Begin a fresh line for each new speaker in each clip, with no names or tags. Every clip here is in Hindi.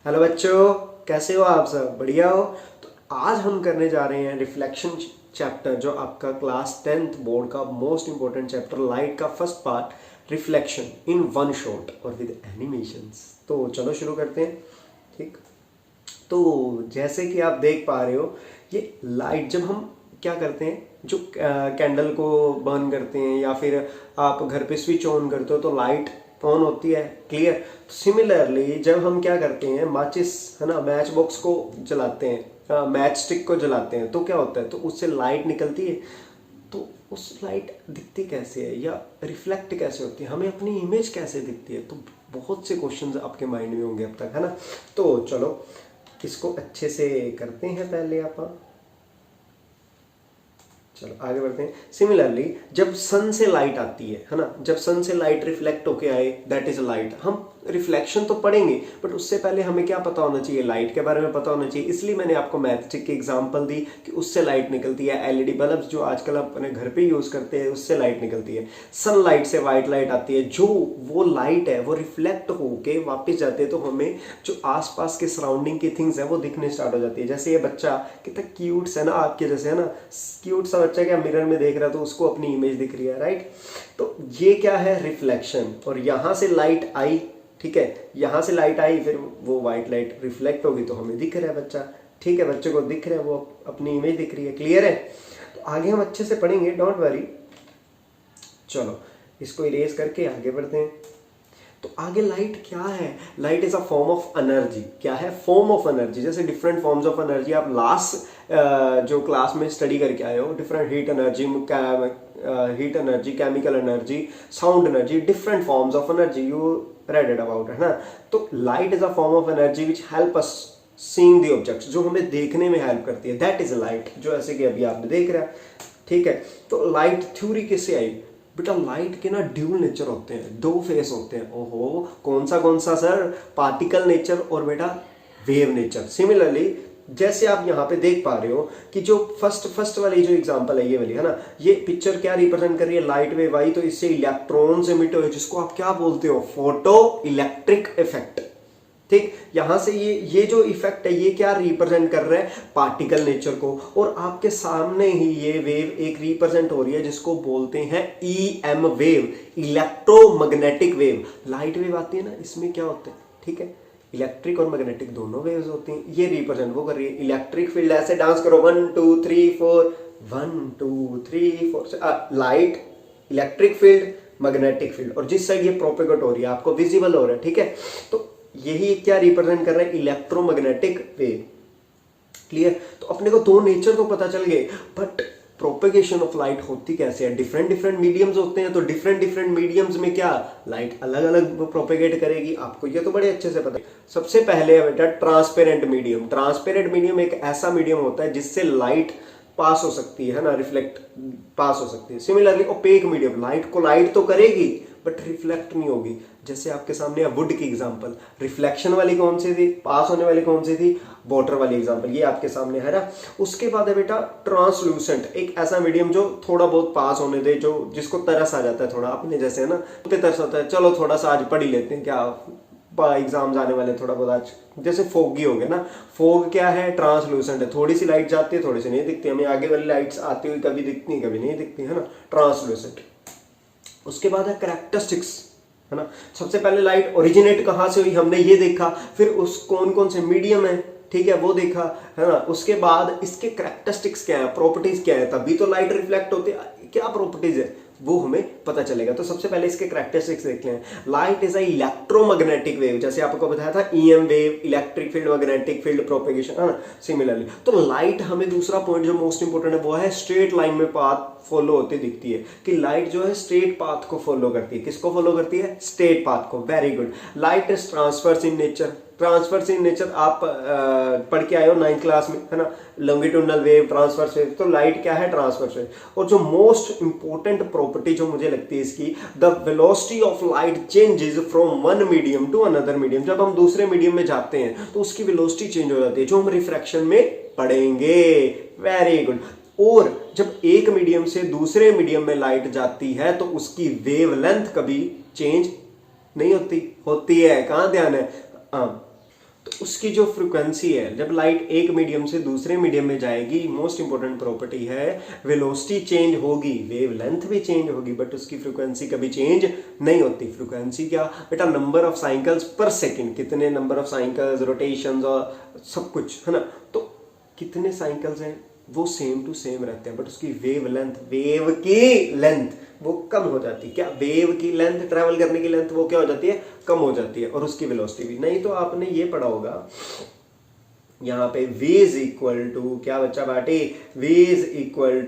हेलो बच्चों, कैसे हो आप सब? बढ़िया हो? तो आज हम करने जा रहे हैं रिफ्लेक्शन चैप्टर, जो आपका क्लास 10th बोर्ड का मोस्ट इंपॉर्टेंट चैप्टर, लाइट का first part, reflection in one shot और विद एनिमेशंस। तो चलो शुरू करते हैं। ठीक, तो जैसे कि आप देख पा रहे हो, ये लाइट जब हम क्या करते हैं, जो कैंडल को बर्न करते हैं या फिर आप घर पे स्विच ऑन करते हो तो लाइट ऑन होती है। क्लियर? सिमिलरली जब हम क्या करते हैं, माचिस है ना, मैच बॉक्स को जलाते हैं, मैच स्टिक को जलाते हैं, तो क्या होता है, तो उससे लाइट निकलती है। तो उस लाइट दिखती कैसे है या रिफ्लेक्ट कैसे होती है, हमें अपनी इमेज कैसे दिखती है? तो बहुत से क्वेश्चंस आपके माइंड में होंगे अब तक, है ना। तो चलो इसको अच्छे से करते हैं पहले आप। चलो आगे बढ़ते हैं। सिमिलरली जब सन से लाइट आती है ना, जब सन से लाइट रिफ्लेक्ट होके आए, दैट इज लाइट। हम रिफ्लेक्शन तो पढ़ेंगे, बट उससे पहले हमें क्या पता होना चाहिए, लाइट के बारे में पता होना चाहिए। इसलिए मैंने आपको मैथस्टिक की एग्जांपल दी कि उससे लाइट निकलती है। एलईडी बल्ब जो आजकल अपने घर पे यूज करते हैं, उससे लाइट निकलती है। सनलाइट से व्हाइट लाइट आती है, जो वो लाइट है वो रिफ्लेक्ट होके वापस जाती है, तो हमें जो आसपास के सराउंडिंग की थिंग्स है वो दिखने स्टार्ट हो जाती है। जैसे ये बच्चा कितना क्यूट है ना, आपके जैसे, है ना, क्यूट सा बच्चा क्या मिरर में देख रहा है, तो उसको अपनी इमेज दिख रही है, राइट। तो ये क्या है, रिफ्लेक्शन। और यहां से लाइट आई, ठीक है, यहां से लाइट आई, फिर वो व्हाइट लाइट रिफ्लेक्ट होगी तो हमें दिख रहा है बच्चा, ठीक है, बच्चे को दिख रहा है, वो अपनी इमेज दिख रही है। क्लियर है? तो आगे हम अच्छे से पढ़ेंगे, डोंट वरी। चलो इसको इरेज करके आगे बढ़ते हैं। तो आगे लाइट क्या है? Light is a form of energy. क्या है? Form of energy. जैसे डिफरेंट फॉर्म्स ऑफ एनर्जी आप लास्ट जो क्लास में स्टडी करके आए हो, different heat energy, chemical energy, sound energy, different forms of energy you read it about, है ना। तो light is a form of energy which help us seeing the objects, जो हमें देखने में हेल्प करती है, दैट इज लाइट, जो ऐसे कि अभी आपने देख रहा है। ठीक है, तो लाइट थ्योरी किससे आई? बेटा लाइट के ना ड्यूल नेचर होते हैं, दो फेस होते हैं। ओहो, कौन सा सर? पार्टिकल नेचर और बेटा वेव नेचर। सिमिलरली जैसे आप यहाँ पे देख पा रहे हो कि जो फर्स्ट वाली जो एग्जांपल है, ये वाली, है ना, ये पिक्चर क्या रिप्रेजेंट कर रही है, लाइट वेव आई, तो इससे इलेक्ट्रॉन्स एमिट हुए, जिसको आप क्या बोलते हो, फोटो इलेक्ट्रिक इफेक्ट। ठीक, यहां से ये जो इफेक्ट है, ये क्या रिप्रेजेंट कर रहा है, पार्टिकल नेचर को। और आपके सामने ही ये वेव एक रिप्रेजेंट हो रही है, जिसको बोलते हैं EM wave, electromagnetic wave. Light wave आती है ना, इसमें क्या होता है, ठीक है, इलेक्ट्रिक और मैग्नेटिक दोनों वेव्स होती हैं। ये रिप्रेजेंट वो कर रही है इलेक्ट्रिक फील्ड। ऐसे डांस करो, 1 2 3 4, 1 2 3 4, light, electric field, magnetic field, और जिस साइड ये प्रोपेगेट हो रही है आपको विजिबल हो रहा है, ठीक है। तो यही क्या रिप्रेजेंट कर रहा है, इलेक्ट्रोमैग्नेटिक वेव। क्लियर? तो अपने को दो नेचर तो पता चल गए, बट प्रोपेगेशन ऑफ लाइट होती कैसे है? डिफरेंट मीडियम्स होते हैं, तो डिफरेंट मीडियम्स में क्या लाइट अलग अलग प्रोपेगेट करेगी, आपको ये तो बड़े अच्छे से पता है। सबसे पहले है बेटा ट्रांसपेरेंट मीडियम। ट्रांसपेरेंट मीडियम एक ऐसा मीडियम होता है जिससे लाइट पास हो सकती है ना, रिफ्लेक्ट पास हो सकती है। सिमिलरली ओपेक मीडियम, लाइट को लाइट तो करेगी बट रिफ्लेक्ट नहीं होगी। जैसे आपके सामने है वुड की एग्जांपल, रिफ्लेक्शन वाली कौन सी थी, पास होने वाली कौन सी थी, वाटर वाली एग्जांपल, ये आपके सामने है ना। उसके बाद है बेटा ट्रांसलूसेंट, एक ऐसा मीडियम जो थोड़ा बहुत पास होने दे, जो जिसको तरस आ जाता है थोड़ा, अपने जैसे, है ना, पे तरस होता है, चलो थोड़ा सा आज पढ़ ही लेते हैं, क्या एग्जाम्स आने वाले, थोड़ा बहुत आज, जैसे फोगी हो गया ना। फोग क्या है, ट्रांसलूसेंट है, थोड़ी सी लाइट जाती है, थोड़ी सी नहीं दिखती, हमें आगे वाली लाइट्स आती हुई कभी दिखती है कभी नहीं दिखती, है ना, ट्रांसलूसेंट। उसके बाद है कैरेक्टरिस्टिक्स, है ना। सबसे पहले लाइट ओरिजिनेट कहां से हुई हमने ये देखा, फिर उस कौन से मीडियम है, ठीक है, वो देखा, है ना। उसके बाद इसके कैरेक्टरिस्टिक्स क्या है, प्रॉपर्टीज क्या है, तभी तो लाइट रिफ्लेक्ट होती है, क्या प्रॉपर्टीज है वो हमें पता चलेगा। तो सबसे पहले इसके कैरेक्टरिस्टिक्स देखते हैं। Light is a electromagnetic wave, जैसे आपको बताया था, EM wave, electric field, magnetic field, propagation, है ना। सिमिलरली तो लाइट, हमें दूसरा पॉइंट जो मोस्ट इंपोर्टेंट है वो है स्ट्रेट लाइन में पाथ फॉलो होती दिखती है, कि लाइट जो है स्ट्रेट पाथ को फॉलो करती है। किसको फॉलो करती है? स्ट्रेट पाथ को। Very good. Light is transverse in nature. Transverse in nature आप पढ़ के आए हो 9th क्लास में, है ना, लॉन्गिट्यूडनल वेव, ट्रांसफर्स वेव। तो लाइट क्या है? Transverse wave. और जो मोस्ट इंपॉर्टेंट प्रॉपर्टी जो मुझे लगती है इसकी, the velocity of light changes from one medium to another medium. जब हम दूसरे मीडियम में जाते हैं तो उसकी वेलोसिटी चेंज हो जाती है, जो हम रिफ्रैक्शन में पढ़ेंगे। Very good. और जब एक मीडियम से दूसरे मीडियम में लाइट जाती है तो उसकी वेवलेंथ कभी चेंज नहीं होती है। कहां ध्यान है? हाँ, तो उसकी जो फ्रिक्वेंसी है, जब लाइट एक मीडियम से दूसरे मीडियम में जाएगी, मोस्ट इंपॉर्टेंट प्रॉपर्टी है वेलोसिटी चेंज होगी, वेवलेंथ भी चेंज होगी, बट उसकी फ्रिक्वेंसी कभी चेंज नहीं होती। फ्रिक्वेंसी क्या बेटा, नंबर ऑफ साइकिल्स पर सेकेंड, कितने नंबर ऑफ साइकिल्स, रोटेशंस और सब कुछ है ना, तो कितने साइकिल्स हैं वो सेम टू सेम रहते हैं, बट उसकी वेवलेंथ, वेव की लेंथ वो कम हो जाती है। क्या वेव की लेंथ, ट्रैवल करने की लेंथ वो क्या हो जाती है, कम हो जाती है, और उसकी वेलोसिटी भी। नहीं तो आपने ये पढ़ा होगा यहाँ पे v इज इक्वल टू क्या बच्चा बाटी, v is equal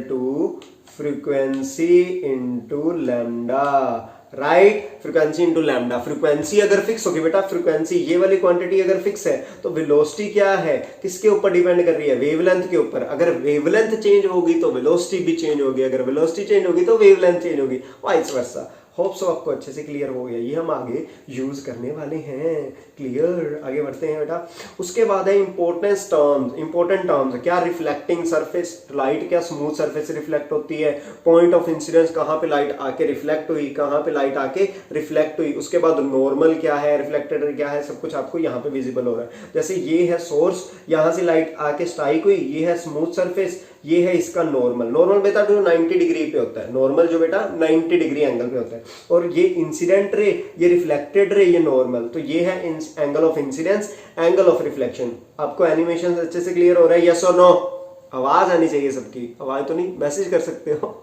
to frequency into lambda, right, frequency into lambda. Frequency अगर फिक्स होगी बेटा, फ्रीक्वेंसी ये वाली क्वांटिटी अगर फिक्स है तो वेलोसिटी क्या है, किसके ऊपर डिपेंड कर रही है, वेवलेंथ के ऊपर। अगर वेवलेंथ चेंज होगी तो वेलोसिटी भी चेंज होगी, अगर वेलोसिटी चेंज होगी तो वेवलेंथ चेंज होगी, वाइस वर्सा। होप सो आपको अच्छे से क्लियर हो गया, ये हम आगे यूज करने वाले हैं। क्लियर, आगे बढ़ते हैं बेटा। उसके बाद है इंपॉर्टेंट टर्म्स, क्या रिफ्लेक्टिंग सरफेस, लाइट क्या स्मूथ सरफेस से रिफ्लेक्ट होती है, पॉइंट ऑफ इंसिडेंस, कहां पे लाइट आके रिफ्लेक्ट हुई, कहां पे लाइट आके रिफ्लेक्ट हुई, उसके बाद नॉर्मल क्या है, रिफ्लेक्टेड क्या है, सब कुछ आपको यहाँ पे विजिबल हो रहा है। जैसे ये है सोर्स, यहां से लाइट आके स्ट्राइक हुई, ये है स्मूथ सरफेस, ये है इसका नॉर्मल। नॉर्मल बेटा जो 90 डिग्री पे होता है, नॉर्मल जो बेटा 90 डिग्री एंगल पे होता है, और ये इंसिडेंट रे, ये रिफ्लेक्टेड रे, ये नॉर्मल। तो ये है angle of incidence, angle of reflection. आपको एनिमेशन अच्छे से क्लियर हो रहा है, यस और नो? आवाज आनी चाहिए सबकी, आवाज तो नहीं, मैसेज कर सकते हो।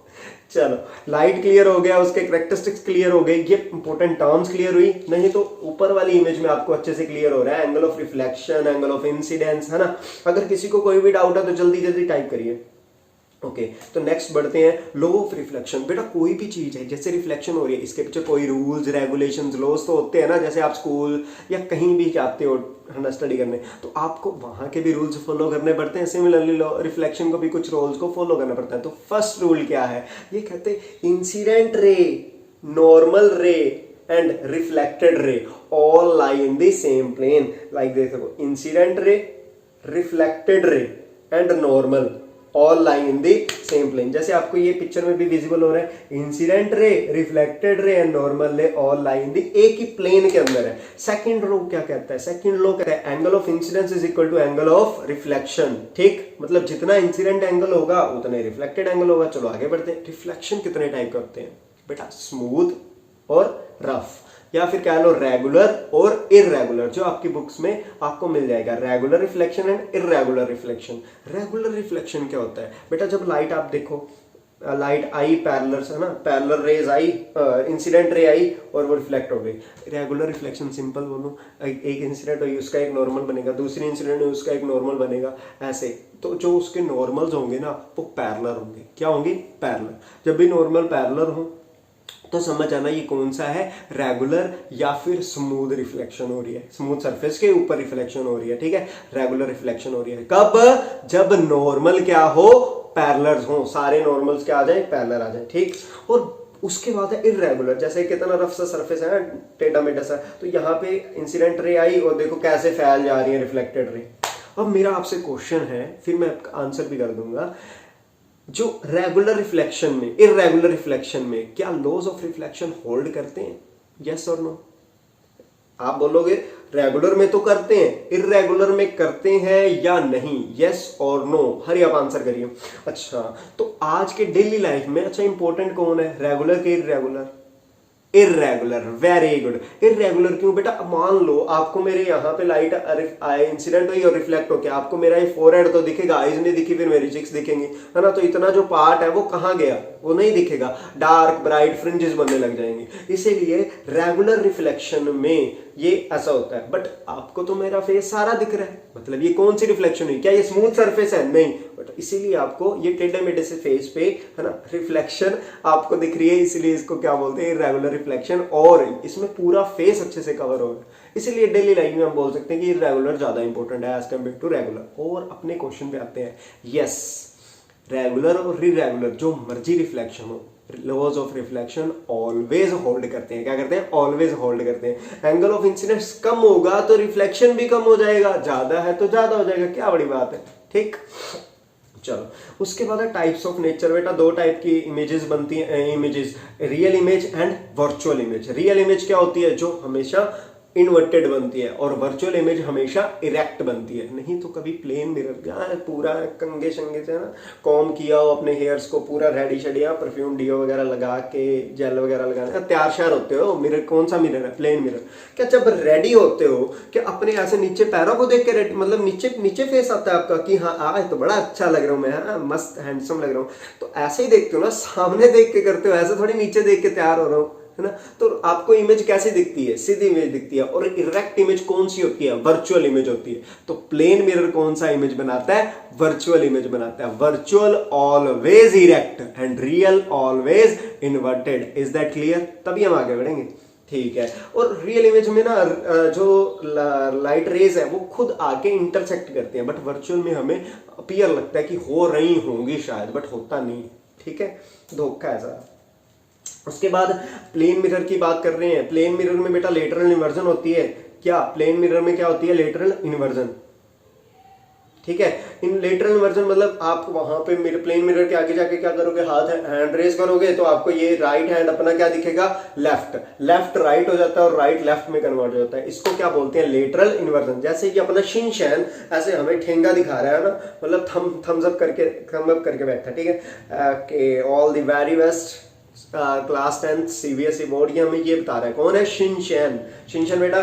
चलो, लाइट क्लियर हो गया, उसके कैरेक्टरिस्टिक्स क्लियर हो गए, ये इंपॉर्टेंट टर्म्स क्लियर हुई। नहीं तो ऊपर वाली इमेज में आपको अच्छे से क्लियर हो रहा है, angle of reflection, angle of incidence, है ना। अगर किसी को कोई भी डाउट है तो जल्दी जल्दी टाइप करिए। ओके, तो नेक्स्ट बढ़ते हैं, लॉ ऑफ रिफ्लेक्शन। बेटा कोई भी चीज है, जैसे रिफ्लेक्शन हो रही है, इसके पीछे कोई रूल्स, रेगुलेशंस, लॉज तो होते हैं ना। जैसे आप स्कूल या कहीं भी जाते हो है ना स्टडी करने, तो आपको वहां के भी रूल्स फॉलो करने पड़ते हैं। सिमिलरली लॉ रिफ्लेक्शन को भी कुछ रूल्स को फॉलो करना पड़ता है। तो फर्स्ट रूल क्या है, ये कहते हैं incident ray, normal ray and reflected ray all lie in the same plane. Like देखो, incident ray, reflected ray and normal all lie in the same plane. जैसे आपको ये पिक्चर में भी विजिबल हो रहा है, incident ray, reflected ray and normal रे ऑल लाई इन दी एक ही प्लेन के अंदर है। सेकंड लॉ क्या कहता है, सेकंड लॉ कहता है angle of incidence is equal to angle of reflection. ठीक, मतलब जितना इंसिडेंट एंगल होगा उतना ही रिफ्लेक्टेड एंगल होगा। चलो आगे बढ़ते हैं। रिफ्लेक्शन कितने टाइप के होते हैं बेटा, स्मूथ और रफ, या फिर कह लो रेगुलर और इररेगुलर, जो आपकी बुक्स में आपको मिल जाएगा। Regular reflection and irregular reflection. Regular reflection क्या होता है बेटा, जब लाइट आप देखो, लाइट आई पैरेलल है ना, पैरेलल रेज आई, इंसिडेंट रे आई और वो रिफ्लेक्ट हो गई। रेगुलर रिफ्लेक्शन सिंपल बोलो, एक इंसिडेंट हुई उसका एक नॉर्मल बनेगा, दूसरी इंसिडेंट हुई उसका एक नॉर्मल बनेगा, ऐसे। तो जो उसके नॉर्मल्स होंगे ना वो पैरेलल होंगे। क्या होंगे, पैरेलल। जब भी नॉर्मल पैरेलल हो तो समझ आना ये कौन सा है, रेगुलर या फिर स्मूथ रिफ्लेक्शन हो रही है, स्मूथ सरफेस के ऊपर रिफ्लेक्शन हो रही है। ठीक है, रेगुलर रिफ्लेक्शन हो रही है कब, जब नॉर्मल क्या हो, पैरेलल हो, सारे नॉर्मल्स क्या आ जाए, पैरेलल आ जाए। ठीक, और उसके बाद है इररेगुलर। जैसे कितना रफ सा सरफेस है ना, टेढ़ा मेढ़ा सा, तो यहाँ पे इंसिडेंट रे आई और देखो कैसे फैल जा रही है रिफ्लेक्टेड रे। अब मेरा आपसे क्वेश्चन है, फिर मैं आंसर भी कर दूंगा, जो रेगुलर रिफ्लेक्शन में, इररेगुलर रिफ्लेक्शन में क्या लॉज ऑफ रिफ्लेक्शन होल्ड करते हैं, यस और नो? आप बोलोगे रेगुलर में तो करते हैं, इररेगुलर में करते हैं या नहीं, यस और नो? हरी आप आंसर करिए। अच्छा, तो आज के डेली लाइफ में अच्छा इंपॉर्टेंट कौन है, रेगुलर के irregular? Irregular, very good. Irregular क्यों बेटा, मान लो आपको मेरे यहाँ पे लाइट इंसिडेंट हुई और रिफ्लेक्ट हो गया, आपको मेरा ये फोरहेड तो दिखेगा, आईज नहीं दिखी, फिर मेरी चिक्स दिखेंगी, है ना। तो इतना जो पार्ट है वो कहाँ गया, वो नहीं दिखेगा, डार्क ब्राइट फ्रिंजेस बनने लग जाएंगे। इसीलिए रेगुलर रिफ्लेक्शन में ये ऐसा होता है। बट आपको तो मेरा फेस सारा दिख रहा है, मतलब ये कौन सी रिफ्लेक्शन हुई, क्या ये स्मूथ सरफेस है, नहीं। बट इसीलिए आपको ये टेढ़े मेढ़े से फेस पे, है ना, रिफ्लेक्शन आपको दिख रही है, इसलिए इसको क्या बोलते हैं, रेगुलर रिफ्लेक्शन। और इसमें पूरा फेस अच्छे से कवर होगा, इसलिए डेली लाइफ में हम बोल सकते हैं कि रेगुलर ज्यादा इंपॉर्टेंट है एज कम्पेयर टू रेगुलर। और अपने क्वेश्चन पे आते हैं। यस, रेगुलर और इररेगुलर जो मर्जी रिफ्लेक्शन हो, laws of reflection always hold करते हैं। क्या करते हैं, ऑलवेज होल्ड करते हैं। एंगल ऑफ इंसिडेंस कम होगा तो रिफ्लेक्शन भी कम हो जाएगा, ज्यादा है तो ज्यादा हो जाएगा, क्या बड़ी बात है। ठीक, चलो, उसके बाद है टाइप्स ऑफ नेचर। बेटा दो टाइप की इमेजेस बनती हैं, images, real image and virtual image. Real image क्या होती है, जो हमेशा इन्वर्टेड बनती है, और वर्चुअल इमेज हमेशा इरेक्ट बनती है। नहीं तो कभी प्लेन मिरर क्या है, पूरा कंगे शंगे से ना कॉम किया हो अपने हेयर्स को, पूरा रेडी शेडिया परफ्यूम डीओ वगैरह लगा के, जेल वगैरह लगा तैयार श्यार होते हो। मिरर कौन सा मिरर है, प्लेन मिरर। क्या जब रेडी होते हो क्या अपने ऐसे नीचे पैरों को देख के मतलब नीचे नीचे फेस आता है आपका कि हाँ आज तो बड़ा अच्छा लग रहा हूँ मैं, हाँ मस्त हैंडसम लग रहा हूँ, तो ऐसे ही देखते हो ना, सामने देख के करते हो, ऐसे थोड़ी नीचे देख के तैयार हो रहा हूँ, है ना। तो आपको इमेज कैसी दिखती है, सीधी इमेज दिखती है। और इरेक्ट इमेज कौन सी होती है, वर्चुअल इमेज होती है। तो प्लेन मिरर कौन सा इमेज बनाता है, वर्चुअल इमेज बनाता है। Virtual always erect and real always inverted. Is that clear? तभी हम आगे बढ़ेंगे, ठीक है। और रियल इमेज में ना जो लाइट रेज है वो खुद आके इंटरसेक्ट करते हैं, बट वर्चुअल में हमें अपीयर लगता है कि हो रही होंगी शायद, बट होता नहीं है, ठीक है, धोखा है सारा। उसके बाद प्लेन मिरर की बात कर रहे हैं। प्लेन मिरर में बेटा लेटरल इन्वर्जन होती है। क्या प्लेन मिरर में क्या होती है, लेटरल इन्वर्जन, ठीक है। इन लेटरल इन्वर्जन मतलब आप वहां पे प्लेन मिरर के आगे जाके क्या करोगे, हाथ हैंड रेज करोगे तो आपको ये राइट हैंड अपना क्या दिखेगा, लेफ्ट, लेफ्ट राइट हो जाता है और राइट लेफ्ट में कन्वर्ट हो जाता है। इसको क्या बोलते हैं, लेटरल इन्वर्जन। जैसे कि अपना शिनचैन ऐसे हमें ठेंगा दिखा रहा है ना, मतलब थम्स अप करके बैठा, ठीक है। Okay, all the very best class 10th CBSE board, ये हमें ये बता रहा है कौन है, शिनचैन। शिनचैन बेटा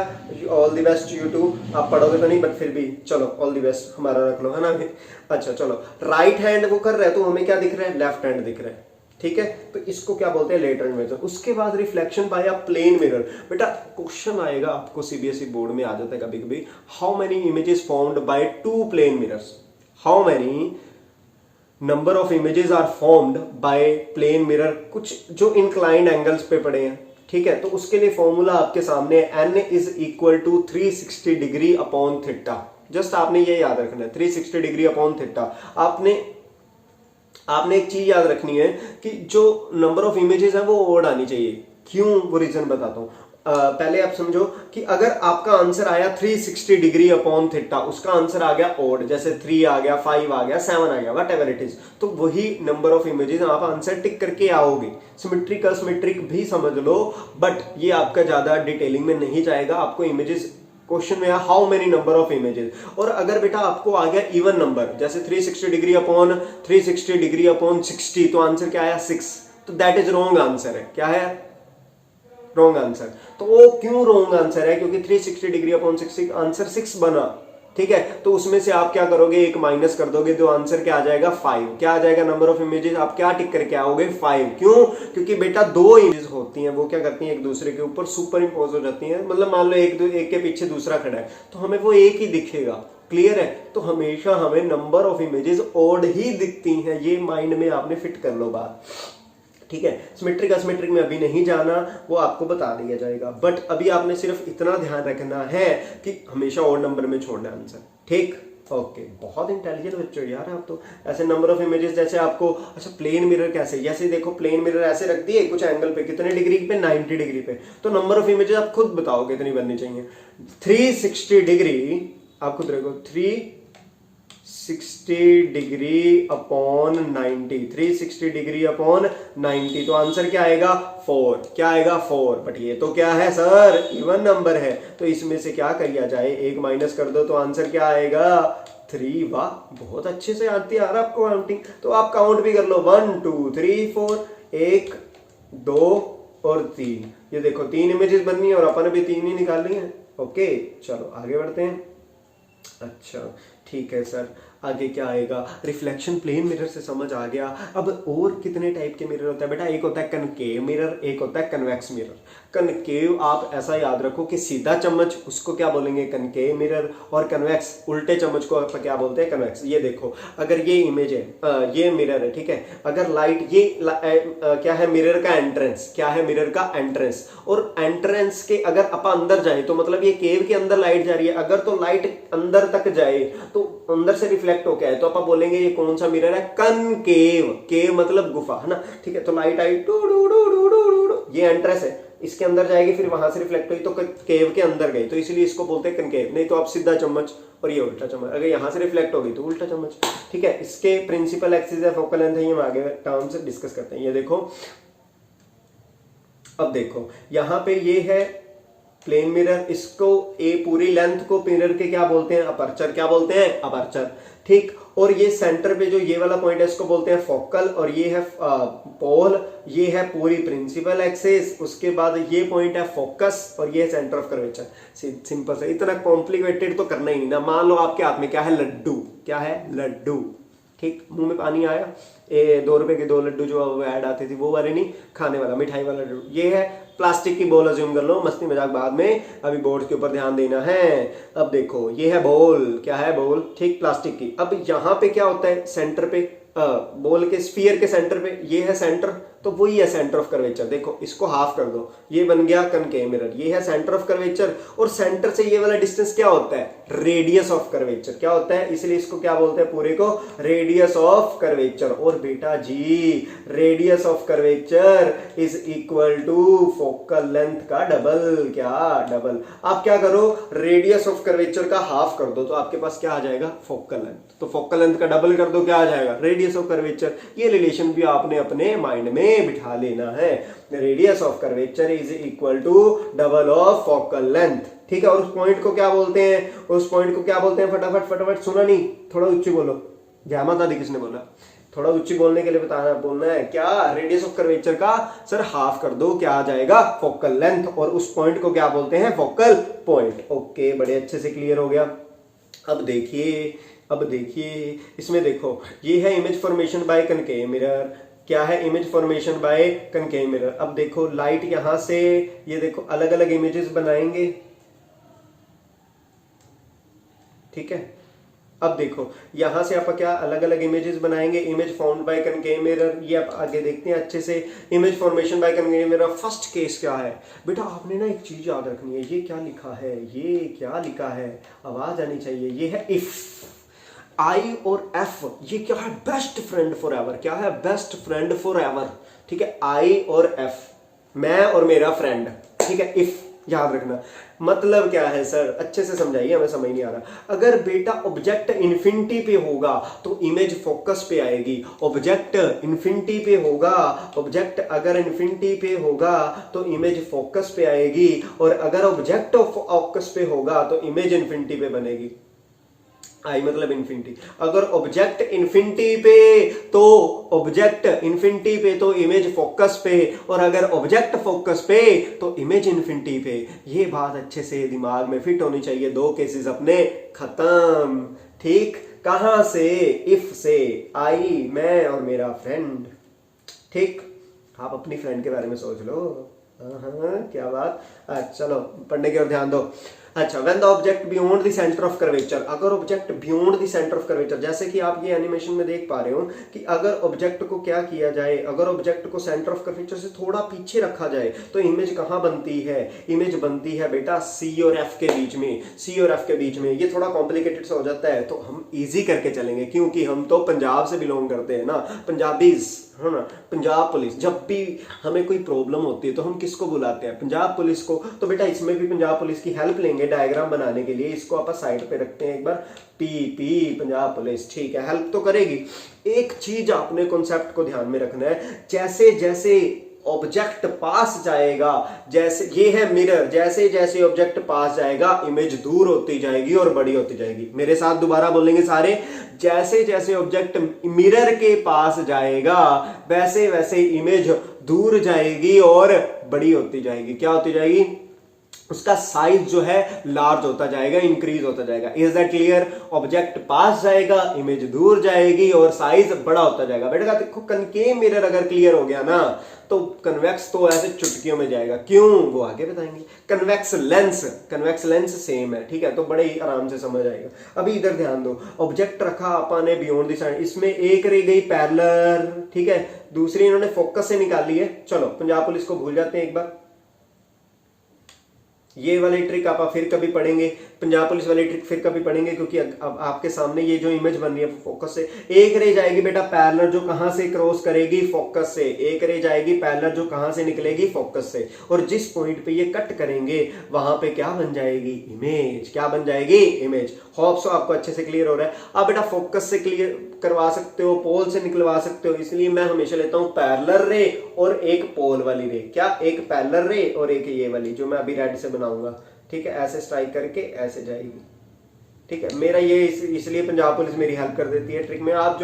all the best you too. आप पढ़ोगे तो नहीं बट फिर भी चलो ऑल द बेस्ट हमारा रख लो, है ना। अच्छा चलो, राइट हैंड वो कर रहा है तो हमें क्या दिख रहा है, लेफ्ट हैंड दिख रहा है, ठीक है। तो इसको क्या बोलते हैं, लेटरल इन्वर्जन। उसके बाद reflection by a plane mirror. बेटा क्वेश्चन आएगा आपको सीबीएसई बोर्ड में, आ जाता है कभी कभी, how many images formed by two plane mirrors, how many number of images are formed by plane mirror. कुछ जो इंक्लाइंड एंगल्स पे पड़े हैं, ठीक है। तो उसके लिए फॉर्मूला आपके सामने, n is equal to 360 degree upon theta. Just आपने ये याद रखना है, 360 डिग्री अपॉन थीटा। आपने एक चीज याद रखनी है कि जो नंबर ऑफ इमेजेस है वो ओड आनी चाहिए। क्यों, वो रीजन बताता हूं। पहले आप समझो कि अगर आपका आंसर आया 360 डिग्री अपॉन थीटा, उसका आंसर आ गया ओड, जैसे 3 आ गया, 5 आ गया, 7 आ गया, वट एवर इट इज, तो वही नंबर ऑफ इमेजेस आप आंसर टिक करके आओगे। सिमेट्रिक असिमेट्रिक भी समझ लो, बट ये आपका ज्यादा डिटेलिंग में नहीं जाएगा। आपको इमेजेस क्वेश्चन में how many number of images, और अगर बेटा आपको आ गया इवन नंबर, जैसे 360 डिग्री अपॉन 360 डिग्री अपॉन 60, तो आंसर क्या आया 6, तो दैट इज रॉन्ग आंसर है। क्या है, रॉन्ग आंसर। तो वो क्यों रॉन्ग आंसर है, क्योंकि 360 डिग्री अपॉन 60 आंसर 6 बना, ठीक है। तो उसमें से आप क्या करोगे, एक माइनस कर दोगे तो आंसर क्या आ जाएगा 5। क्या आ जाएगा, नंबर ऑफ इमेजेस आप क्या टिक करके आओगे 5। क्यों, क्योंकि बेटा दो इमेजेस होती हैं, वो क्या करती हैं, एक दूसरे के ऊपर सुपर इंपोज हो जाती हैं। मतलब मान लो एक के पीछे दूसरा खड़ा है तो हमें वो एक ही दिखेगा, क्लियर है। तो हमेशा हमें नंबर ऑफ इमेजेस ओड ही दिखती हैं, ये माइंड में आपने फिट कर लो बात, ठीक है। सिमेट्रिक असिमेट्रिक में अभी नहीं जाना, वो आपको बता दिया जाएगा, बट अभी आपने सिर्फ इतना ध्यान रखना है कि हमेशा ओड नंबर में छोड़ना है आंसर, ठीक। ओके, बहुत इंटेलिजेंट बच्चे हो यार आप तो। ऐसे नंबर ऑफ इमेजेस जैसे आपको, अच्छा प्लेन मिरर कैसे, जैसे देखो प्लेन मिरर ऐसे रख दिए कुछ एंगल पे, कितने डिग्री पे, 90 डिग्री पे, तो नंबर ऑफ इमेजेस आप खुद बताओ कितनी बननी चाहिए। 360 डिग्री, आप खुद रखो 360 डिग्री अपॉन 90, 360 डिग्री अपॉन 90, तो आंसर क्या आएगा 4। क्या आएगा 4, बट ये तो क्या है सर, इवन नंबर है, तो इसमें से क्या किया जाए, एक माइनस कर दो तो आंसर क्या आएगा 3। वाह, बहुत अच्छे से आती है यार आपको काउंटिंग, तो आप काउंट भी कर लो 1 2 3 4, 1 2 और 3। ये देखो 3 इमेजेस बननी है और अपन भी 3 ही निकालनी है। ओके चलो आगे बढ़ते हैं। अच्छा ठीक है सर, आगे क्या आएगा, रिफ्लेक्शन प्लेन मिरर से समझ आ गया। अब और कितने टाइप के मिरर होता है बेटा, एक होता है कनकेव मिरर, एक होता है कन्वेक्स मिरर। कनकेव आप ऐसा याद रखो कि सीधा चम्मच, उसको क्या बोलेंगे कनकेव मिरर, और कन्वेक्स उल्टे चम्मच को आप क्या बोलते हैं कन्वेक्स। ये देखो अगर ये इमेज है, ये मिरर है, ठीक है। अगर लाइट ये क्या है, मिरर का एंट्रेंस, क्या है मिरर का एंट्रेंस, और एंट्रेंस के अगर आप अंदर जाए तो मतलब ये केव के अंदर लाइट जा रही है, अगर तो लाइट अंदर तक जाए तो अंदर से रिफ्लेक्ट होके आए तो आप बोलेंगे ये कौन सा मिरर है, कनकेव। केव मतलब गुफा, है ना, ठीक है। तो लाइट आई टू डू डू डू डू डू, ये एंट्रेंस है, इसके अंदर जाएगी फिर वहां से रिफ्लेक्ट हुई तो केव के अंदर गई, तो इसलिए इसको बोलते हैं कनकेव। नहीं तो आप सीधा चम्मच और ये उल्टा चम्मच, अगर यहाँ से रिफ्लेक्ट होगी तो उल्टा चम्मच। ठीक है, इसके प्रिंसिपल एक्सिस है, फोकल लेंथ है, ये हम आगे टर्म से डिस्कस करते हैं। ये देखो, अब देखो यहाँ पे ये है प्लेन मिरर, इसको ए पूरी लेंथ को मिरर के क्या बोलते हैं, अपर्चर। क्या बोलते हैं, अपर्चर। ठीक, और ये सेंटर पे जो ये वाला पॉइंट है इसको बोलते हैं फोकल, और ये है पोल, ये है पूरी प्रिंसिपल एक्सिस, उसके बाद ये पॉइंट है फोकस, और ये है सेंटर ऑफ कर्वेचर। सिंपल से, इतना कॉम्प्लिकेटेड तो करना ही नहीं ना। मान लो आपके हाथ में क्या है, लड्डू। क्या है, लड्डू। ठीक, मुंह में पानी आया, 2 रुपए के 2 लड्डू जो ऐड आती थी वो वाले नहीं, खाने वाला मिठाई वाला लड्डू। ये है प्लास्टिक की बॉल, अज्यूम कर लो, मस्ती मजाक बाद में, अभी बोर्ड के ऊपर ध्यान देना है। अब देखो ये है बॉल, क्या है, बॉल। ठीक, प्लास्टिक की। अब यहाँ पे क्या होता है, सेंटर पे बॉल के स्फीयर के सेंटर पे ये है सेंटर, तो वही है सेंटर ऑफ कर्वेचर। देखो इसको हाफ कर दो, ये बन गया कनकेव मिरर, ये है सेंटर ऑफ कर्वेचर, और सेंटर से ये वाला डिस्टेंस क्या होता है, रेडियस ऑफ कर्वेचर। क्या होता है, इसलिए इसको क्या बोलते हैं पूरे को, रेडियस ऑफ कर्वेचर। और बेटा जी, radius of curvature is equal to focal length का डबल। क्या, डबल। आप क्या करो, रेडियस ऑफ कर्वेचर का हाफ कर दो, तो आपके पास क्या आ जाएगा, फोकल लेंथ। तो फोकल लेंथ का डबल कर दो, क्या आ जाएगा, रेडियस ऑफ कर्वेचर। ये रिलेशन भी आपने अपने माइंड में बिठा लेना है। Radius of curvature is equal to double of focal length. ठीक है, और उस पॉइंट को क्या बोलते हैं, उस पॉइंट को क्या बोलते हैं, फटाफट फटाफट, सुना नहीं, थोड़ा ऊंची बोलो। जय माता दी किसने बोला, थोड़ा ऊंची बोलने के लिए बताना, बोलना है क्या, रेडियस ऑफ कर्वेचर का सर हाफ कर दो, क्या आ जाएगा, फोकल लेंथ, और उस पॉइंट को क्या बोलते हैं, फोकल पॉइंट। ओके, बड़े अच्छे से क्लियर हो गया। अब देखिए इसमें देखो, ये है image formation by concave mirror. क्या है, image formation by concave mirror. अब देखो लाइट यहां से, ये देखो अलग अलग इमेजेस बनाएंगे। ठीक है, अब देखो यहां से आप क्या अलग अलग इमेजेस बनाएंगे, image formed by concave mirror. ये आप आगे देखते हैं अच्छे से, image formation by concave mirror. First case क्या है बेटा, आपने ना एक चीज याद रखनी है, ये क्या लिखा है, ये क्या लिखा है, आवाज आनी चाहिए। ये है इफ, आई और एफ, ये क्या है, बेस्ट फ्रेंड फॉर एवर। क्या है, बेस्ट फ्रेंड फॉर एवर। ठीक है, आई और एफ, मैं और मेरा फ्रेंड। ठीक है, इफ याद रखना। मतलब क्या है सर, अच्छे से समझाइए, हमें समझ नहीं आ रहा। अगर बेटा ऑब्जेक्ट इन्फिनिटी पे होगा तो इमेज फोकस पे आएगी। ऑब्जेक्ट इन्फिनिटी पे होगा, ऑब्जेक्ट अगर इन्फिनिटी पे होगा तो इमेज फोकस पे आएगी, और अगर ऑब्जेक्ट फोकस पे होगा तो इमेज इन्फिनिटी पे बनेगी। आई मतलब इन्फिनिटी। अगर ऑब्जेक्ट इन्फिनिटी पे तो ऑब्जेक्ट इन्फिनिटी पे तो इमेज फोकस पे, और अगर ऑब्जेक्ट फोकस पे तो इमेज इन्फिनिटी पे। ये बात अच्छे से दिमाग में फिट होनी चाहिए। 2 केसेस अपने खत्म। ठीक, कहां से, इफ से, आई मैं और मेरा फ्रेंड। ठीक, आप अपनी फ्रेंड के बारे में सोच लो। क्या बात। चलो पढ़ने की ओर ध्यान दो। अच्छा, when the object beyond the centre of curvature, अगर object beyond the centre of curvature, जैसे कि आप ये एनिमेशन में देख पा रहे हो कि अगर ऑब्जेक्ट को क्या किया जाए, अगर ऑब्जेक्ट को सेंटर ऑफ कर्वेचर से थोड़ा पीछे रखा जाए तो इमेज कहां बनती है, इमेज बनती है बेटा सी और एफ के बीच में। सी और एफ के बीच में। ये थोड़ा कॉम्प्लिकेटेड सा हो जाता है तो हम इजी करके चलेंगे, क्योंकि हम तो पंजाब से बिलोंग करते हैं ना, पंजाबीज है ना। पंजाब पुलिस, जब भी हमें कोई प्रॉब्लम होती है तो हम किसको बुलाते हैं, पंजाब पुलिस को। तो बेटा इसमें भी पंजाब पुलिस की हेल्प लेंगे डायग्राम बनाने के लिए। इसको आप साइड पे रखते हैं एक बार, पी पंजाब पुलिस। ठीक है, हेल्प तो करेगी। एक चीज आपने कॉन्सेप्ट को ध्यान में रखना है, जैसे जैसे ऑब्जेक्ट पास जाएगा, जैसे ये है मिरर, जैसे जैसे ऑब्जेक्ट पास जाएगा इमेज दूर होती जाएगी और बड़ी होती जाएगी। मेरे साथ दोबारा बोलेंगे सारे, जैसे जैसे ऑब्जेक्ट मिरर के पास जाएगा वैसे वैसे इमेज दूर जाएगी और बड़ी होती जाएगी। क्या होती जाएगी, उसका साइज जो है लार्ज होता जाएगा, इंक्रीज होता जाएगा। Is that clear. ऑब्जेक्ट पास जाएगा, इमेज दूर जाएगी और साइज बड़ा होता जाएगा। बेटा देखो कनकेव मिरर अगर क्लियर हो गया ना तो कन्वेक्स तो ऐसे चुटकियों में जाएगा। क्यों, वो आगे बताएंगे। कन्वेक्स लेंस सेम है। ठीक है, तो बड़े ही आराम से समझ आएगा। अभी इधर ध्यान दो, ऑब्जेक्ट रखा आपने बियॉन्ड द साइड, इसमें एक रह गई पैरेलल। ठीक है, दूसरी इन्होंने फोकस से निकाली है। चलो पंजाब पुलिस को भूल जाते हैं एक बार। ये वाली ट्रिक आप फिर कभी पढ़ेंगे, पंजाब पुलिस वाली ट्रिक फिर कभी पढ़ेंगे, क्योंकि अब आपके सामने ये जो इमेज बन रही है फोकस से एक रे जाएगी बेटा पैरेलल जो कहां से क्रॉस करेगी फोकस से, एक रे जाएगी पैरेलल जो कहां से निकलेगी फोकस से, और जिस पॉइंट पे ये कट करेंगे वहां पे क्या बन जाएगी इमेज, क्या बन जाएगी इमेज। होप सो आपको अच्छे से क्लियर हो रहा है। आप बेटा फोकस से क्लियर करवा सकते हो, पोल से निकलवा सकते हो, इसलिए मैं हमेशा लेता हूं पैरेलल रे और एक पोल वाली रे। क्या, एक पैरेलल रे और एक ये वाली जो मैं अभी रेड से बनाऊंगा, ठीक है, ऐसे स्ट्राइक करके ऐसे जाएगी, ठीक है। मेरा ये इसलिए पंजाब पुलिस मेरी हेल्प कर देती है ट्रिक में। आप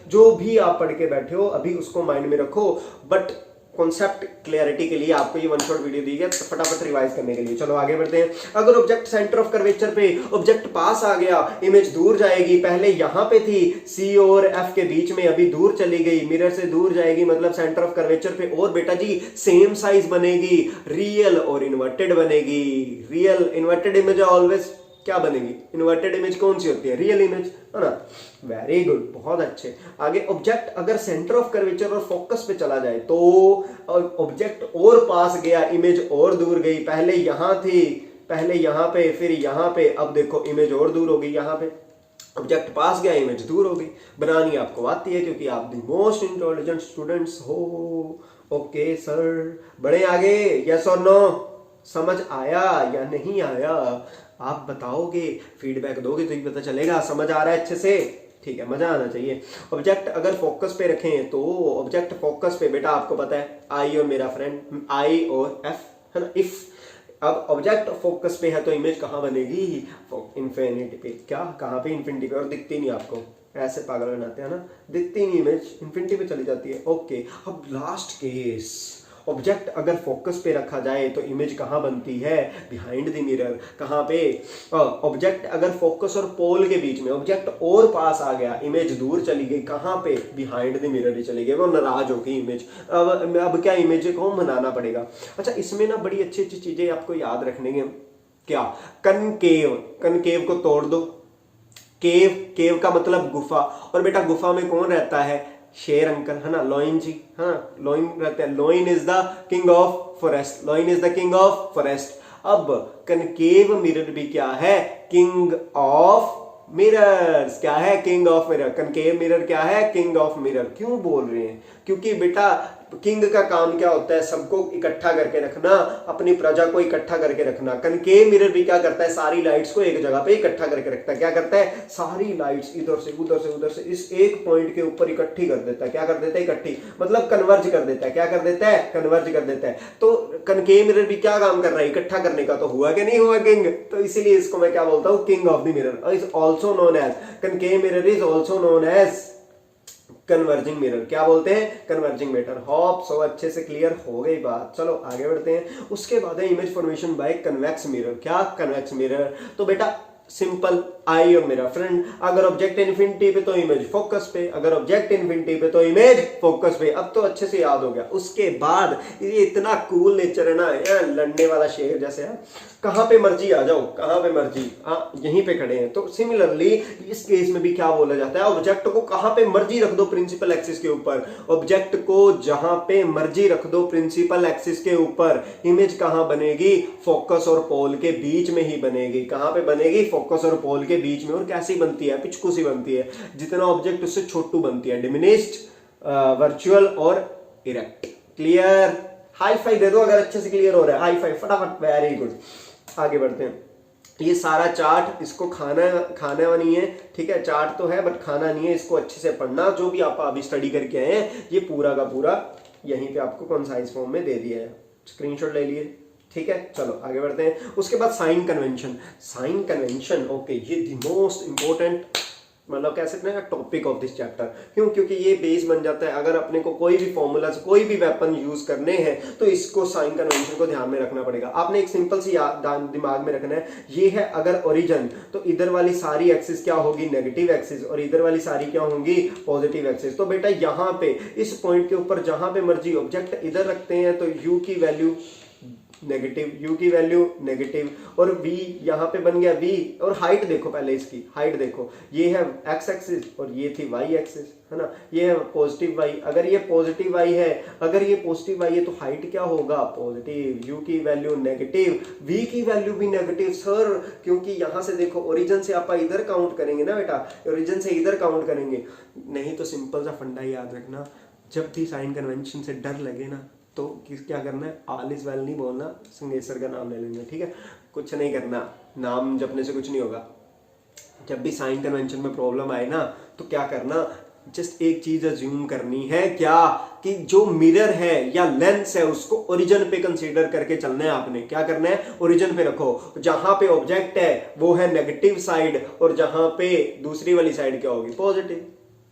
जो भी आप पढ़ के बैठे हो अभी उसको माइंड में रखो, बट कॉन्सेप्ट क्लियरिटी के लिए आपको ये वन शॉट वीडियो दी है फटाफट रिवाइज करने के लिए। चलो आगे बढ़ते हैं। अगर ऑब्जेक्ट सेंटर ऑफ कर्वेचर पे ऑब्जेक्ट पास आ गया, इमेज दूर जाएगी, पहले यहां पे थी सी और एफ के बीच में, अभी दूर चली गई, मिरर से दूर जाएगी, मतलब सेंटर ऑफ कर्वेचर पे, और बेटा जी सेम साइज बनेगी, रियल और इन्वर्टेड बनेगी। रियल इन्वर्टेड इमेज ऑलवेज क्या बनेगी, इन्वर्टेड इमेज कौन सी होती है, रियल इमेज, है ना। वेरी गुड, बहुत अच्छे। आगे ऑब्जेक्ट अगर सेंटर ऑफ कर्वेचर और फोकस पे चला जाए तो ऑब्जेक्ट और पास गया, इमेज और दूर गई, पहले यहां थी, पहले यहां पे, फिर यहां पे, अब देखो इमेज और दूर हो गई, यहां पे ऑब्जेक्ट पास गया, इमेज दूर हो गई। बनानी आपको आती है क्योंकि आप द मोस्ट इंटेलिजेंट स्टूडेंट्स हो। ओके सर, बढ़े आगे, यस और नो, समझ आया या नहीं आया आप बताओगे, फीडबैक दोगे तो ही पता चलेगा समझ आ रहा है अच्छे से, ठीक है, मजा आना चाहिए। ऑब्जेक्ट अगर फोकस पे रखें तो ऑब्जेक्ट फोकस पे बेटा आपको पता है आई और मेरा फ्रेंड आई और एफ, है ना, इफ अब ऑब्जेक्ट फोकस पे है तो इमेज कहां बनेगी, इन्फिनिटी पे। क्या, कहां पे, इन्फिनिटी पे, और दिखती नहीं आपको, ऐसे पागल बनाते हैं ना, दिखती नहीं इमेज, इन्फिनिटी पे चली जाती है। ओके, अब लास्ट केस, ऑब्जेक्ट अगर फोकस पे रखा जाए तो इमेज कहां बनती है, बिहाइंड द मिरर। कहां पे, ऑब्जेक्ट अगर फोकस और पोल के बीच में, ऑब्जेक्ट और पास आ गया, इमेज दूर चली गई, कहां पे, बिहाइंड द मिरर ही चली गई, वो नाराज होगी इमेज। अब क्या, इमेज को मनाना पड़ेगा। अच्छा, इसमें ना बड़ी अच्छी अच्छी चीजें आपको याद रखने के, क्या, कनकेव, कनकेव को तोड़ दो, केव, केव का मतलब गुफा, और बेटा गुफा में कौन रहता है, शेर अंकल, है ना, लोइन जी, हाँ लोइन रहते हैं, lion is the king of forest, lion is the king of forest. अब कनकेव मिरर भी क्या है, किंग ऑफ मिरर्स, क्या है, king of mirror. Concave mirror क्या है, किंग ऑफ मिरर। क्यों बोल रहे हैं, क्योंकि बेटा किंग का काम क्या होता है, सबको इकट्ठा करके रखना, अपनी प्रजा को इकट्ठा करके रखना। कनकेव मिरर भी क्या करता है, सारी लाइट्स को एक जगह पे इकट्ठा करके रखता है। क्या करता है, सारी लाइट्स इधर से उधर से उधर से इस एक पॉइंट के ऊपर इकट्ठी कर देता है। क्या कर देता है, इकट्ठी, मतलब कन्वर्ज कर देता है। क्या कर देता है, कन्वर्ज कर देता है। तो कनकेव मिरर भी क्या काम कर रहा है, इकट्ठा करने का। तो हुआ कि नहीं हुआ किंग, तो इसीलिए इसको मैं क्या बोलता हूं, king of the mirror is also known as, concave mirror is also known as converging mirror. क्या बोलते हैं, कन्वर्जिंग मिरर। होप सो अच्छे से क्लियर हो गई बात। चलो आगे बढ़ते हैं। उसके बाद है image formation by convex mirror. क्या, कन्वेक्स मिरर, तो बेटा सिंपल, आई और मेरा फ्रेंड, अगर ऑब्जेक्ट इन्फिनिटी पे तो इमेज फोकस पे, अगर ऑब्जेक्ट इन्फिनिटी पे तो इमेज फोकस पे। अब तो अच्छे से याद हो गया। उसके बाद ये इतना कूल नेचर है ना, लड़ने वाला शेर जैसे है, कहां पे मर्जी आ जाओ, कहां पे मर्जी, हाँ यहीं पे खड़े हैं। तो सिमिलरली इस केस में भी क्या बोला जाता है, ऑब्जेक्ट को कहां पे मर्जी रख दो प्रिंसिपल एक्सिस के ऊपर, ऑब्जेक्ट को जहां पे मर्जी रख दो प्रिंसिपल एक्सिस के ऊपर, इमेज कहां बनेगी, फोकस और पोल के बीच में ही बनेगी। कहां पे बनेगी, फोकस और पोल के बीच में। और कैसी बनती है, पिचकू सी बनती है, जितना ऑब्जेक्ट उससे छोटू बनती है, डिमिनिश्ड, वर्चुअल और इरेक्ट। क्लियर, हाई फाइव दे दो अगर अच्छे से क्लियर हो रहा है, हाई फाइव फटाफट, वेरी गुड। आगे बढ़ते हैं। ये सारा चार्ट, इसको खाना नहीं है, ठीक है, चार्ट तो है बट खाना नहीं है, इसको अच्छे से पढ़ना। जो भी आप अभी स्टडी करके आए हैं ये पूरा का पूरा यहीं पे आपको कंसाइज फॉर्म में दे दिया है, स्क्रीनशॉट ले लिए, ठीक है। चलो आगे बढ़ते हैं। उसके बाद sign convention, sign convention, okay, ये द मोस्ट इंपॉर्टेंट, मतलब कह सकते हैं टॉपिक ऑफ दिस चैप्टर। क्यों, क्योंकि ये बेस बन जाता है। अगर अपने को कोई भी फॉर्मूला, कोई भी वेपन यूज करने हैं तो इसको साइन कन्वेंशन को ध्यान में रखना पड़ेगा। आपने एक सिंपल सी दिमाग में रखना है, ये है अगर ओरिजिन, तो इधर वाली सारी एक्सिस क्या होगी, नेगेटिव एक्सिस, और इधर वाली सारी क्या होंगी, पॉजिटिव एक्सिस। तो बेटा यहाँ पे इस पॉइंट के ऊपर जहां पे मर्जी ऑब्जेक्ट इधर रखते हैं तो यू की वैल्यू नेगेटिव, u की वैल्यू नेगेटिव, और v यहाँ पे बन गया v, और हाइट देखो पहले इसकी, हाइट देखो, ये है x एक्सिस और ये थी y एक्सिस, है ना, ये है पॉजिटिव y, अगर ये पॉजिटिव y है, अगर ये पॉजिटिव y है तो हाइट क्या होगा, पॉजिटिव, u की वैल्यू नेगेटिव, v की वैल्यू भी नेगेटिव सर, क्योंकि यहाँ से देखो ओरिजिन से आप इधर काउंट करेंगे ना बेटा, ओरिजिन से इधर काउंट करेंगे, नहीं तो सिंपल सा फंडा याद रखना, जब भी साइन कन्वेंशन से डर लगे ना तो क्या करना है, ऑल इज वेल नहीं बोलना, संगेसर का नाम ले लेंगे, ठीक है, कुछ नहीं करना, नाम जपने से कुछ नहीं होगा। जब भी साइन कन्वेंशन में प्रॉब्लम आए ना तो क्या करना, जस्ट एक चीज अज्यूम करनी है, क्या कि जो मिरर है या लेंस है उसको ओरिजिन पे कंसीडर करके चलना है आपने, क्या करना है, ओरिजिन पे रखो, जहां पे ऑब्जेक्ट है वो है नेगेटिव साइड, और जहां पे दूसरी वाली साइड क्या होगी, पॉजिटिव,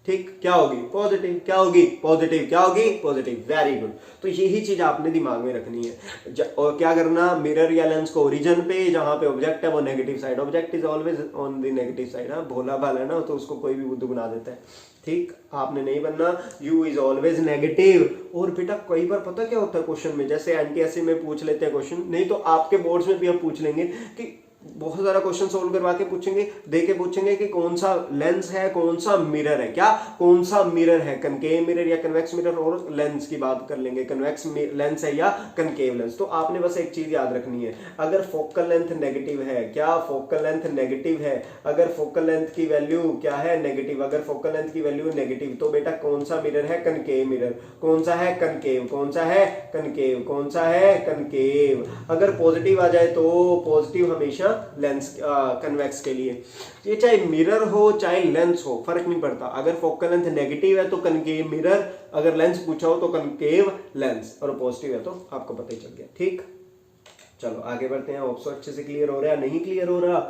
ठीक, क्या होगी, पॉजिटिव, क्या होगी, पॉजिटिव, क्या होगी, पॉजिटिव, वेरी गुड। तो यही चीज आपने दिमाग में रखनी है, और क्या करना, मिरर या लेंस को ओरिजिन पे, जहां पे ऑब्जेक्ट है वो negative side, object is always on the negative side, हाँ, भोला भाला है ना तो उसको कोई भी बुद्धू बना देता है, ठीक, आपने नहीं बनना, u इज ऑलवेज नेगेटिव। और बेटा कई बार पता क्या होता है क्वेश्चन में, जैसे एनटीएससी में पूछ लेते हैं क्वेश्चन, नहीं तो आपके बोर्ड्स में भी हम पूछ लेंगे कि बहुत सारा क्वेश्चन सोल्व करवा के पूछेंगे, दे के पूछेंगे कि कौन सा लेंस है, कौन सा मिरर है, क्या कौन सा मिरर है, कनकेव मिरर या कन्वेक्स मिरर, और लेंस की बात कर लेंगे, कन्वेक्स लेंस है या कनकेव लेंस। तो आपने बस एक चीज याद रखनी है, अगर फोकल लेंथ नेगेटिव है, क्या फोकल लेंथ नेगेटिव है, अगर फोकल लेंथ की वैल्यू क्या है, नेगेटिव, अगर फोकल लेंथ की वैल्यू नेगेटिव, तो बेटा कौन सा मिरर है, कनकेव मिरर, कौन सा है, कनकेव, कौन सा है, कनकेव, कौन सा है, कनकेव। अगर पॉजिटिव आ जाए तो पॉजिटिव हमेशा लेंस कन्वेक्स के लिए, ये चाहे मिरर हो चाहे लेंस हो फर्क नहीं पड़ता, अगर फोकल लेंथ नेगेटिव है तो कनकेव मिरर, अगर लेंस पूछा हो तो कनकेव लेंस, और पॉजिटिव है तो आपको पता ही चल गया, ठीक। चलो आगे बढ़ते हैं, होप सो अच्छे से क्लियर हो रहा है, नहीं क्लियर हो रहा,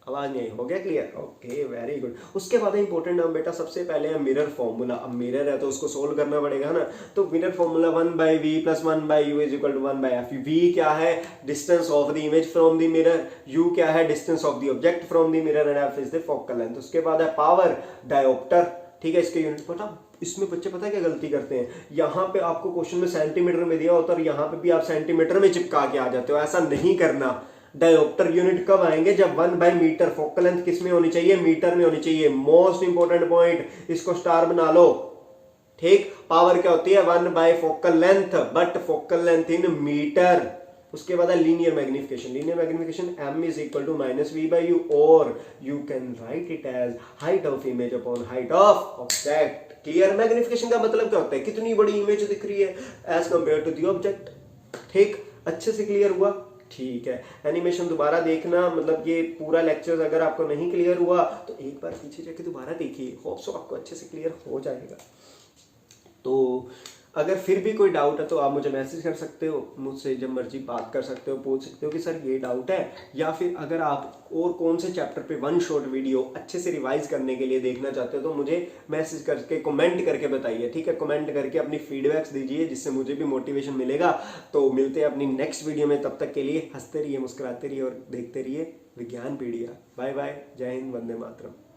आवाज नहीं, हो गया क्लियर, ओके वेरी गुड। उसके बाद इंपॉर्टेंट नाम बेटा सबसे पहले है मिरर फॉर्मूला, अब मिरर है तो उसको सोल्व करना पड़ेगा ना, तो mirror formula 1/v + 1/u = 1/f। v क्या है, distance of the image from the mirror, u क्या है, distance of the object from the mirror, and f is the focal length. उसके बाद है पावर डायोप्टर, ठीक है, इसके यूनिट पता, इसमें बच्चे पता क्या गलती करते हैं, यहाँ पे आपको क्वेश्चन में सेंटीमीटर में दिया होता है और यहाँ पे भी आप सेंटीमीटर में चिपका के आ जाते हो, ऐसा नहीं करना। डायोप्टर यूनिट कब आएंगे, जब 1/मीटर, फोकल लेंथ किस में होनी चाहिए, मीटर में होनी चाहिए, मोस्ट इंपोर्टेंट पॉइंट, इसको स्टार बना लो, ठीक। पावर क्या होती है, 1/फोकल length, but focal length in metre. उसके बाद है linear magnification, linear magnification m = -v/u, और you can write it as height of image upon height of object. Clear, magnification का मतलब क्या होता है, कितनी बड़ी इमेज दिख रही है as compared to the object, ठीक, अच्छे से क्लियर हुआ, ठीक है। एनिमेशन दोबारा देखना, मतलब ये पूरा लेक्चर अगर आपको नहीं क्लियर हुआ तो एक बार पीछे जाके दोबारा देखिए, होप सो आपको अच्छे से क्लियर हो जाएगा। तो अगर फिर भी कोई डाउट है तो आप मुझे मैसेज कर सकते हो, मुझसे जब मर्जी बात कर सकते हो, पूछ सकते हो कि सर ये डाउट है, या फिर अगर आप और कौन से चैप्टर पे वन शॉट वीडियो अच्छे से रिवाइज करने के लिए देखना चाहते हो तो मुझे मैसेज करके कमेंट करके बताइए, ठीक है, कमेंट करके अपनी फीडबैक्स दीजिए, जिससे मुझे भी मोटिवेशन मिलेगा। तो मिलते हैं अपनी नेक्स्ट वीडियो में, तब तक के लिए हंसते रहिए, मुस्कुराते रहिए और देखते रहिए विज्ञान पीडिया। बाय बाय, जय हिंद, वंदे मातरम।